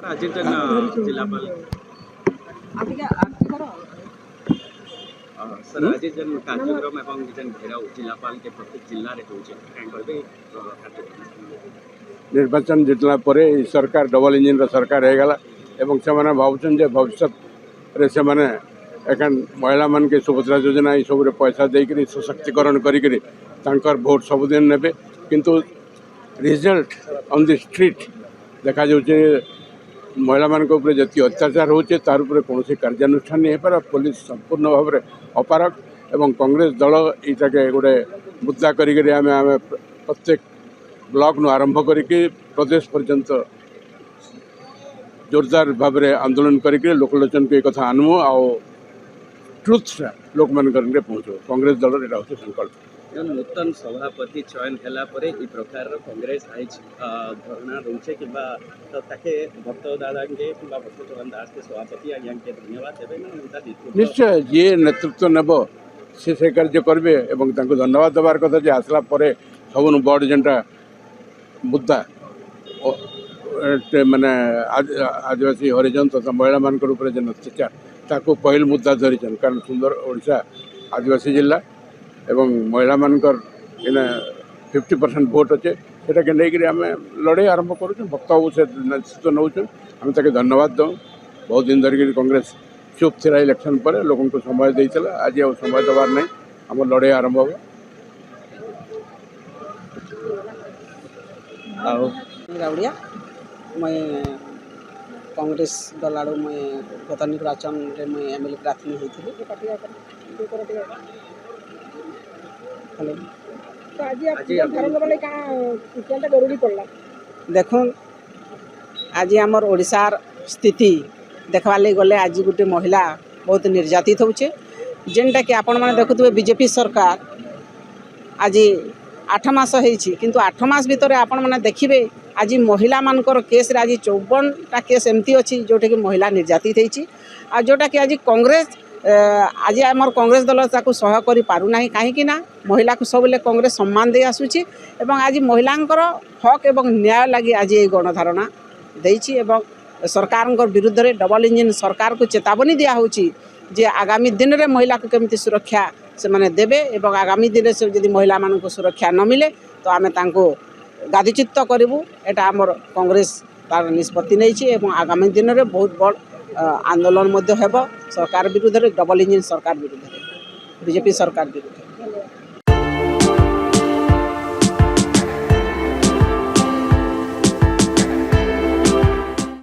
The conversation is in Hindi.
आज जिलापाल सर आज जन कार्यक्रम एवं जन घेराव जिलापाल के प्रत्येक जिल्ला रे होचे निर्वाचन जितला परे सरकार डबल इंजिन सरकार हो गला एवं से माने भावुछन जे भविष्य रे से माने एखन महिला मान के सुभद्रा योजना ये सब पैसा देकर सशक्तिकरण करिकरी तांकर भोट सबुदिन नेबे किंतु रिजल्ट ऑन द स्ट्रीट देखा जाउछे महिला मान ऊपर जी अत्याचार होचे तार ऊपर कौन कार्यानुष्ठान नहीं हो पुलिस संपूर्ण भाव में अपारक एवं कांग्रेस दल ये गोटे मुद्दा करें प्रत्येक ब्लॉक नु आरंभ करके प्रदेश पर्यंत जोरदार भाव में आंदोलन करके लोकलोचन को एक कथा आनमु आ ट्रुथ लोक मान पहुँचो कांग्रेस दल यहाँ हूँ संकल्प नूतन सभापति चयन है प्रकार कांग्रेस आई धरना रोचे कि भक्त दादा के भक्त चौहान दास के सभापति आज्ञा के धन्यवाद देवे निश्चय जी नेतृत्व नेब से कार्य करेंगे धन्यवाद देवार कथा जे आसला सब बड़ जेनटा मुद्दा माने आदिवासी हरिजन तथा महिला मान जेन अत्याचार ताकू पहल मुद्दा धरीचन कारण सुंदर ओडिशा आदिवासी जिला एवं महिला मानकर इने 50% भोट अच्छे से आम लड़ाई आरंभ करुँ भक्त बाबू से नेतृत्व नौ आम तक धन्यवाद दूँ बहुत दिन धरिक कांग्रेस चुप थी इलेक्शन पर लोक समय देता आज आ समय देवार नहीं आम लड़ाई आरंभ हो राउड़िया मैं कांग्रेस दल आड़ मैं गत निर्वाचन में मैं एमएलए प्रार्थी होती देखो आज आमर ओडिशार स्थिति देखवा गले आज गोटे महिला बहुत निर्यातित होचे जेनटा कि आपण माने देखुवे बीजेपी सरकार आज 8 मास होइछि किंतु 8 मास भितर आपण माने देखिबे आज महिला मानकर केस रे आज 54टा केस एमती अछि जोटा कि महिला निर्यातित होइछि आ जोटा कि आज कांग्रेस आज आमर कांग्रेस दल ताकू सह करि पारु नाही काहेकि ना महिला को सबले कांग्रेस सम्मान दे आसुछि एवं आज महिलांकर हक एवं न्याय लागि आज ए गणधारणा देइछि एवं सरकार विरुद्ध रे डबल इंजिन सरकार को चेतावनी दिया होछि जे आगामी दिन रे महिला को केमती सुरक्षा से माने देबे एवं आगामी दिन से यदि महिला मान को सुरक्षा न मिले तो आमे तांको गादिचित्त करिवु एटा आमर कांग्रेस तार निष्पत्ति नहीं एवं आगामी दिन में बहुत बड़ आंदोलन मध्य हेब सरकार विरुद्ध डबल इंजिन सरकार विरुद्ध बीजेपी सरकार विरुद्ध।